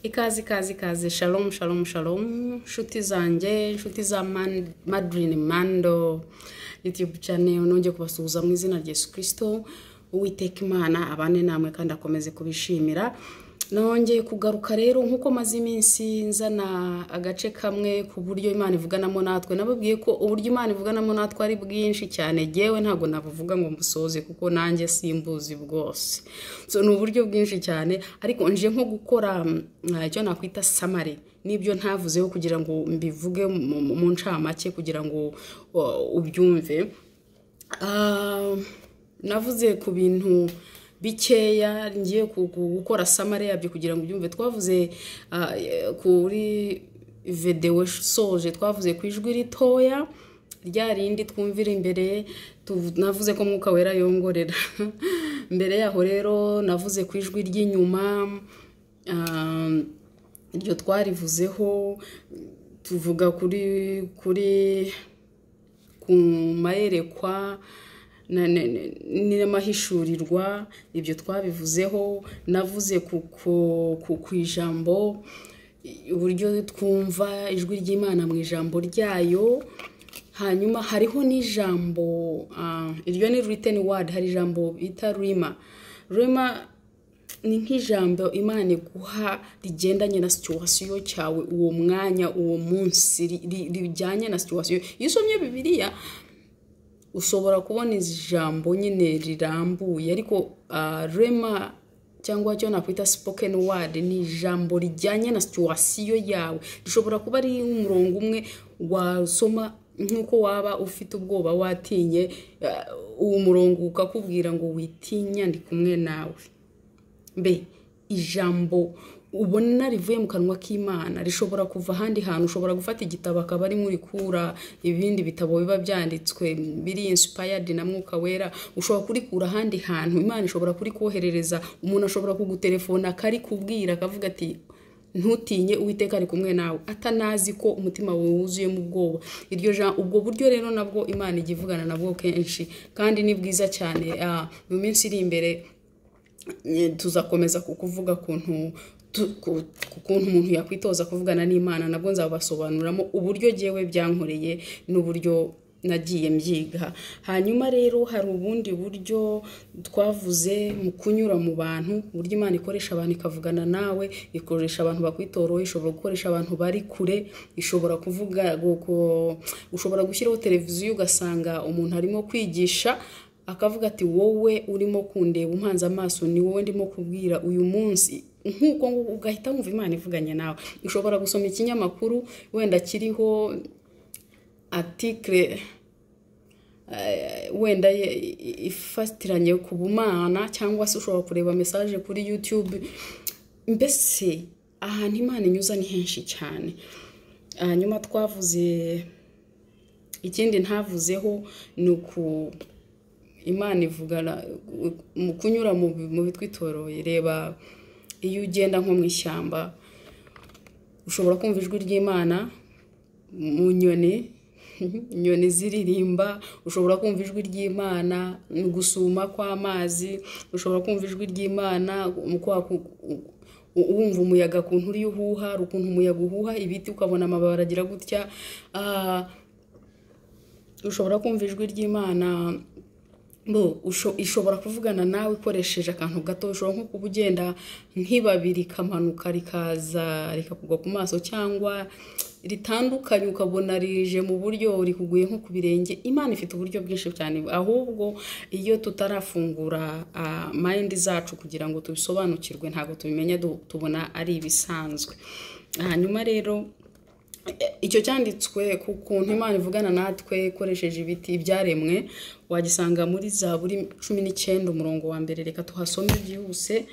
Ikaze, shalom, nshuti zanjye, nshuti za Madrine Mando, YouTube channel, nongeye kubasuhuza mu izina rya Yesu Kristo, Uwiteka Imana, abane namwe kandi akomeze kubishimira. Nongeye kugaruka rero nkuko maze iminsi nzana agace kamwe ku buryo Imana ivuganamo natwe. Nababwiye ko uburyo Imana ivuganamo natwe ari bwinshi cyane, jewe ntago navuga ngo mbusoze kuko nanjye simbuzi bwose. So ni uburyo bwinshi cyane, ariko nje nko gukora icyo nakwita summary nibyo ntavuzeho kugira ngo mbivuge mu ncamake kugira ngo ubyumve. Navuze ku bintu bikeya ngiye gukora summary yabyo kugira ngo ubyumve. Twavuze kuri video soje, twavuze ku ijwi ritoya rya rindi twumvira imbere. Navuze ko Mwuka Wera yongorera mbere yaho rero navuze ku ijwi ry'inyuma, iryo twarivuzeho. Tuvuga kuri ku mayerekwa n'amahishurirwa, ibyo twabivuzeho. Navuze ku ijambo, uburyo twumva ijwi ry'Imana mu ijambo ryayo. Hanyuma hariho n'ijambo, iryo ni written word, hari ijambo bita rima ni nk'ijambo Imana iguha rigendanye na situation cyawe uwo mwanya uwo munsi, rijyanye na situation. Iyo usomye Bibiliya ushobora kubona ijambo nyine rirambuye, ariko rema cyangwa cyo nakwita spoken word ni ijambo rijyanye na situation yawe. Rishobora kuba ari umurongo umwe wasoma nkuko waba ufite ubwoba watinye, uwo murongo ukakubwira ngo witinya ndi kumwe nawe. Mbe ijambo ubona rivuye mu kanwa k'Imana rishobora kuva handi hantu. Ushobora gufata igitabo akaba ari muri kura ibindi bitabo biba byanditswe biri inspired na Mwuka Wera, ushobora kurikura handi hantu. Imana ishobora kuri koherereza umuntu, ashobora kugutelefona akari kubwira akavuga ati ntutinye, Uwiteka ari kumwe nawe, atanazi ko umutima wawe wuzuye mu bwoba. Ubwo buryo rero nabwo Imana igivugana nabwo kenshi kandi ni bwiza cyane. Mu minsi iri imbere tuzakomeza kukuvuga ukuntu umuntu yakwitoza kuvugana n'Imana. Nabwo nzabasobanuramo uburyo jewe byankoreye n'uburyo nagiye mbyiga. Hanyuma rero hari ubundi buryo twavuze mu kunyura mu bantu, uburyo Imana ikoresha abantu ikavugana nawe, ikoresha abantu bakwitoroye, ishobora gukoresha abantu bari kure, ishobora kuvuga ushobora gushyiraho televiziyo ugasanga umuntu arimo kwigisha akavuga ati wowe urimo kundeba umpanze amaso, ni wowe ndimo kubwira uyu munsi, nkuko ugahita wumva Imana ivuganye nawe. Ushobora gusoma ikinyamakuru wenda kiriho article wenda ifatiranye ku bumana, cyangwa se ushobora kureba message kuri YouTube. Mbese ahantu Imana inyuza ni henshi cyane. Hanyuma twavuze ikindi ntavuzeho ni uku Imana ivugana mu kunyura mu bitwitoroye. Reba iyo ugenda nko mu ishyamba ushobora kumva ijwi ry'Imana mu nyoni ziririmba, ushobora kumva ijwi ry'Imana mu gusuma kw'amazi, ushobora kumva ijwi ry'Imana wumva umuyaga kuntu uri uhuha, ukuntu umuyaga uhuha ibiti ukabona amabara agira gutya. Ushobora kumva ijwi ry'Imana ishobora kuvugana nawe ikoresheje akantu gato. Ushobora nko kuba ugenda nk'ibabiri kamanuka rikaza rikakugwa ku maso, cyangwa ritandukanye ukabona rije mu buryo rikuguye nko ku birenge. Imana ifite uburyo bwinshi cyane, ahubwo iyo tutarafungura mind zacu kugira ngo tubisobanukirwe ntago tubimenya, tubona ari ibisanzwe. Hanyuma rero icyo cyanditswe ku kuntu Imana ivugana natwe ikoresheje ibiti ibyaremwe wagisanga muri Zaburi 19 umurongo wa mbere. Reka tuhasome byihuse.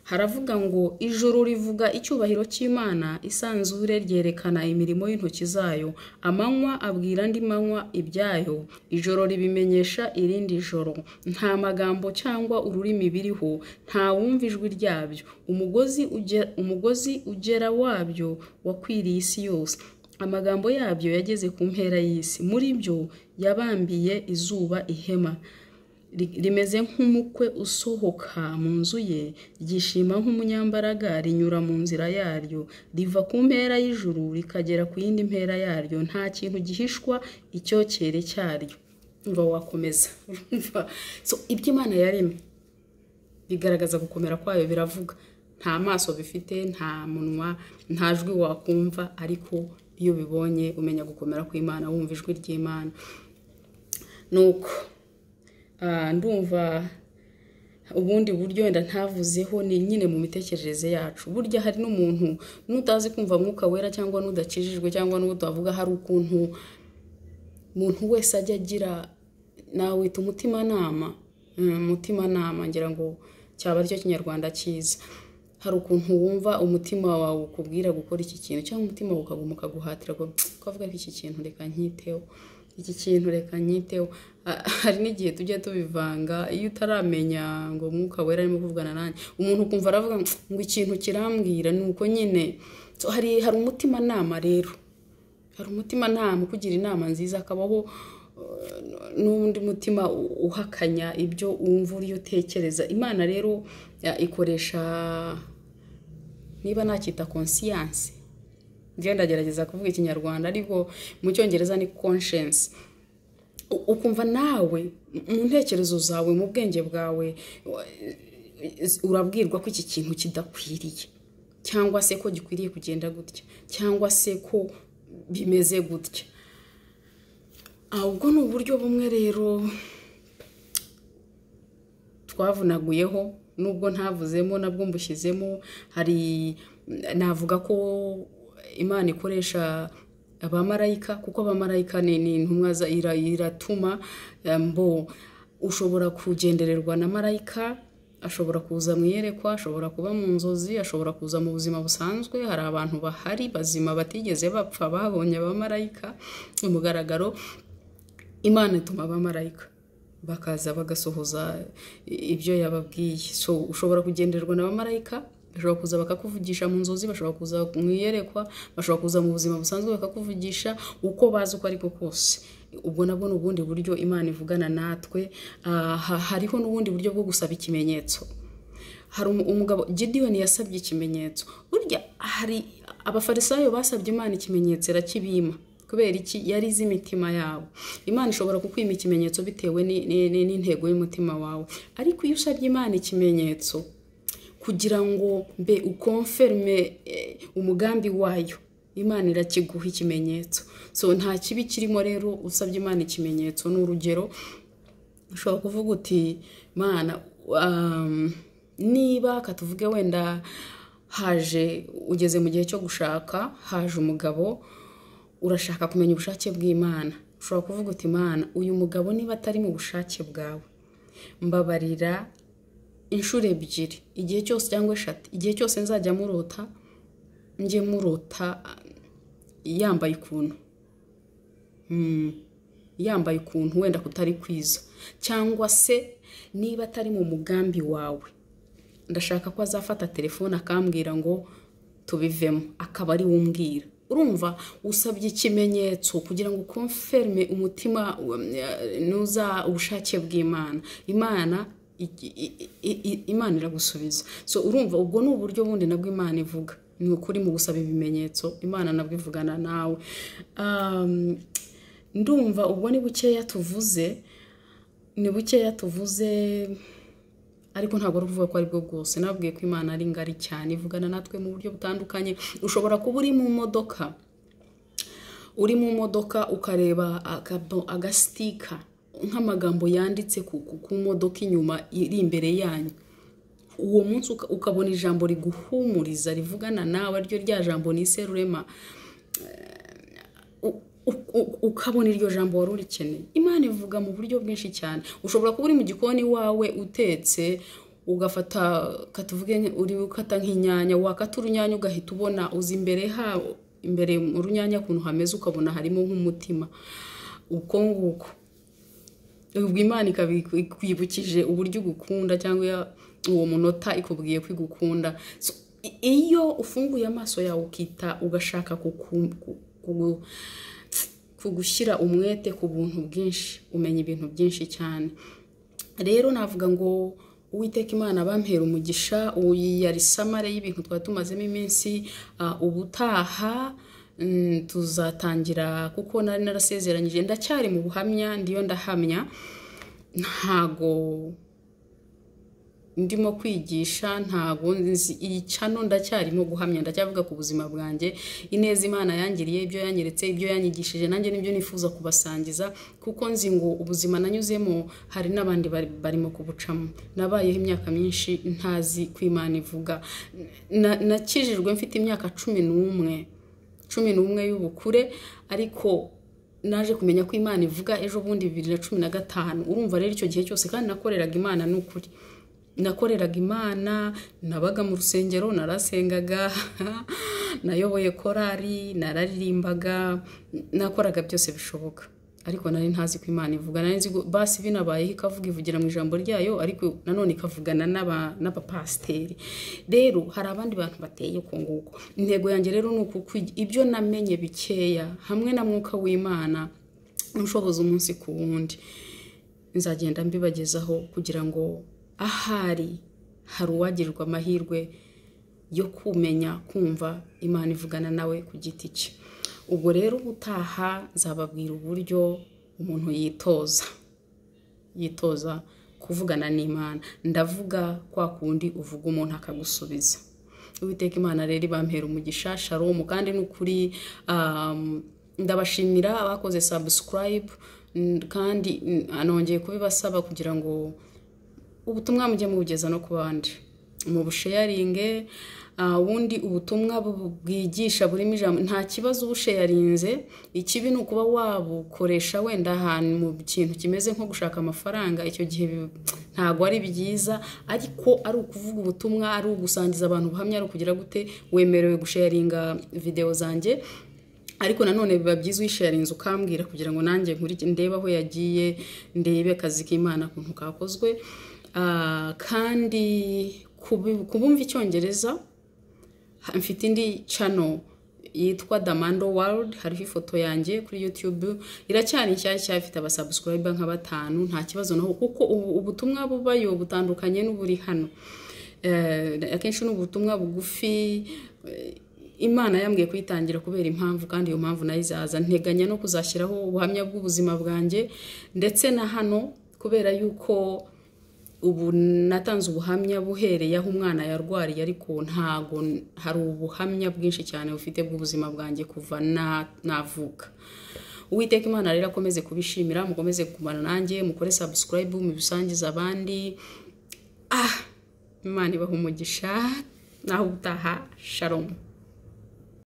Haravuga ngo ijuru rivuga icyubahiro cy'Imana, isanzure ryerekana imirimo y'intoki zayo. Amanywa abwira andi manywa ibyayo, ijoro ribimenyesha irindi joro. Nta magambo cyangwa ururimi biriho, nta wumva ijwi ryabyo. Umugozi ugera wabyo wakwiriye isi yose. Amagambo yabyo yageze ku mpera y'isi. Muri byo yabambiye izuba ihema rimeze nk'umukwe usohoka mu nzu ye, ryishima nk'umunyambaraga, rinyura mu nzira yaryo, riva ku mpera y'ijuru rikagera ku yindi mpera yaryo, nta kintu gihishwa icyokere cyaryo. Umva wakomeza. So ibyo Imana yaremye bigaragaza gukomera kwayo, biravuga. Nta maso bifite, nta munwa, nta jwi wakumva, ariko iyo bibonye umenya gukomera kw'Imana, wumva ijwi ry'Imana. Nuko ndumva ubundi buryo wenda ntavuzeho ni nyine mu mitekerereze yacu. Burya hari n'umuntu n'utazi kumva Mwuka Wera cyangwa n'udakijijwe cyangwa n'utavuga, hari ukuntu umuntu wese ajya agira, nawe wita umutimanama. Umutimanama ngira ngo cyaba aricyo Kinyarwanda cyiza. Hari ukuntu wumva umutima wawe ukubwira gukora iki kintu, cyangwa umutima ukaguma ukaguhatira kuvuga ko iki kintu reka nkiteho, iki kintu reka nkiteho. Hari n'igihe tujya tubivanga, iyo utaramenya ngo Mwuka Wera arimo kuvugana nanjye, umuntu ukumva aravuga ngo ikintu kirambwira, nuko nyine. So hari umutimanama rero, hari umutimanama ukugira inama nziza, akabaho n'undi mutima uhakanya ibyo wumva uriyo utekereza. Imana rero ikoresha, niba nakita conscience, njye ndagerageza kuvuga Ikinyarwanda ariko mu Cyongereza ni conscience. Ukumva nawe mu ntekerezo zawe, mu bwenge bwawe urabwirwa ko iki kintu kidakwiriye, cyangwa se ko gikwiriye kugenda gutya, cyangwa se ko bimeze gutya. Ubwo ni uburyo bumwe rero twavunaguyeho, nubwo ntavuzemo nabwo mbushyizemo. Hari navuga ko Imana ikoresha abamarayika, kuko abamarayika ni intumwa iratuma. Ushobora kugendererwa na marayika, ashobora kuza mu iyerekwa, ashobora kuba mu nzozi, ashobora kuza mu buzima busanzwe. Hari abantu bahari bazima batigeze bapfa babonye abamarayika mu mugaragaro. Imana ituma abamarayika bakaza bagasohoza ibyo yababwiye. So ushobora kugendererwa na abamarayika, bashobora kuza bakakuvugisha mu nzozi, bashobora kuza mu iyerekwa, bashobora kuza mu buzima busanzwe bakakuvugisha uko bazi uko ariko kose. Ubwo nabwo n'ubundi buryo Imana ivugana natwe. Hariho n'ubundi buryo bwo gusaba ikimenyetso. Hari umugabo Gideon yasabye ikimenyetso. Burya hari abafarisayo basabye Imana ikimenyetso irakibima. Kubera iki? Yari izi imitima yabo. Imana ishobora kukwima ikimenyetso bitewe n'intego y'umutima wawe, ariko iyo usabye Imana ikimenyetso kugira ngo mbe ukonfirme umugambi wayo, Imana irakiguha ikimenyetso. So nta kibi kirimo rero usabye Imana ikimenyetso. N'urugero, ushobora kuvuga uti Mana, niba katuvuge wenda haje, ugeze mu gihe cyo gushaka, haje umugabo, urashaka kumenya ubushake bw'Imana. Ushobora kuvuga uti Mana, uyu mugabo niba atari mu bushake bwawe, mbabarira inshuro ebyiri, igihe cyose cyangwa eshatu, igihe cyose nzajya murota, njye murota yambaye ukuntu, yambaye ukuntu wenda kutari kwiza, cyangwa se niba atari mu mugambi wawe, ndashaka ko azafata telefone akambwira ngo tubivemo, akaba ari wumbwira. Urumva usabye ikimenyetso kugira ngo ukonfirme umutima nuza ubushake bw'Imana. Imana iragusubiza. So urumva ubwo ni uburyo bundi nabwo Imana ivuga. Ni ukuri mu gusaba ibimenyetso Imana nabwo ivugana nawe. Ndumva ubwo ni bukeya tuvuze, ariko ntabwo ruvuga ko ari bwo bwose. Nabwiye ko Imana ari ngari cyane, ivugana natwe mu buryo butandukanye. Ushobora kuba uri mu modoka ukareba agastika nk'amagambo yanditse ku modoka inyuma iri imbere yanyu. Uwo munsi ukabona ijambo riguhumuriza rivugana nawe, ryo rya jambo ni serurema, ukabona iryo jambo wari urikeneye. Imana ivuga mu buryo bwinshi cyane. Ushobora kuba uri mu gikoni wawe utetse, ugafata katuvuge uri ukata nk'inyanya, wakata urunyanya ugahita ubona uzi imbere mu runyanya kuntu hameze, ukabona harimo nk'umutima. Uko nguko ubwo Imana ikabikwibukije uburyo ugukunda, cyangwa uwo munota ikubwiye kwigukunda. So iyo ufunguye amaso yawe ukita ugashaka kugushyira umwete ku buntu bwinshi, umenya ibintu byinshi cyane. rero navuga ngo Uwiteka Imana bampera umugisha. Uyu yari samare y'ibintu twari tumazemo iminsi. Ubutaha tuzatangira, kuko nari narasezeranyije, ndacyari mu buhamya, ndiyo ndahamya, ntago ndimo kwigisha, ntago iyi channel ndacyarimo guhamya, ndacyavuga ku buzima bwanjye, ineza Imana yangiriye, ibyo yanyeretse, ibyo yanyigishije, nanjye nibyo nifuza kubasangiza, kuko nzi ngo ubuzima nanyuzemo hari n'abandi barimo kubucamo. Nabayeho imyaka myinshi ntazi ko Imana ivuga. Nakijijwe mfite imyaka 11 y'ubukure, ariko naje kumenya ko Imana ivuga ejo bundi 2015. Urumva rero icyo gihe cyose kandi nakoreraga Imana n'ukuri. Nakoreraga Imana, nabaga mu rusengero, narasengaga, nayoboye korari, nararirimbaga, nakoraga byose bishoboka. Ariko nari ntazi ko Imana ivuga. Nari nzi basi binabayeho ikavuga ivugira mu ijambo ryayo, ariko nanone ikavugana n'abapasteri. Rero hari abandi bantu bateye uko nguko. Intego yanjye rero ni ibyo namenye bikeya hamwe na mwuka w'Imana umushoboza umunsi ku wundi, nzagenda mbibagezaho kugira ngo ahari hari uwagirirwa amahirwe yo kumenya, kumva Imana ivugana nawe ku giti cye. Ubwo rero ubutaha nzababwira uburyo umuntu yitoza kuvugana n'Imana. Ndavuga kwa kundi uvuga umuntu akagusubiza. Uwiteka Imana rero bampera umugisha. Shalom. Kandi n'ukuri ndabashimira abakoze subscribe, kandi anongeye kubibasaba kugira ngo ubutumwa mujye mubugeza no ku bandi, mu busharinge. Wundi ubutumwa bwigisha burimo ijambo, nta kibazo ubusharinze. Ikibi ni ukuba wabukoresha wenda ahantu mu kintu kimeze nko gushaka amafaranga, icyo gihe ntago ari byiza. Ariko ari ukuvuga ubutumwa, ari ugusangiza abantu ubuhamya, ari ukugira gute, wemerewe gusharinga video zanjye. Ariko nanone biba byiza uyisharinze ukambwira kugira ngo nanjye ndebe aho yagiye, ndebe akazi k'Imana kuntu kakozwe. Kandi kubumva icyongereza, mfite indi channel yitwa Damando World, hariho ifoto yanjye kuri YouTube. Iracyari nshyashya, ifite abasubscriber nka 5, nta kibazo naho, kuko ubutumwa bubayo butandukanye n'uburi hano. Akenshi n'ubutumwa bugufi. Imana yambwiye kuyitangira kubera impamvu, kandi iyo mpamvu nayizaza nteganya no kuzashyiraho ubuhamya bw'ubuzima bwanjye, ndetse na hano kubera yuko ubu natanze ubuhamya buhereye aho umwana yarwariye, ariko ntago hari ubuhamya bwinshi cyane bufite bw'ubuzima bwanjye kuva navuka. Uwiteka Imana rero akomeze kubishimira, mukomeze kumana nanjye, mukore subscribe, mubisangiza abandi. Imana ibahe umugisha. Naho ubutaha. Shalom.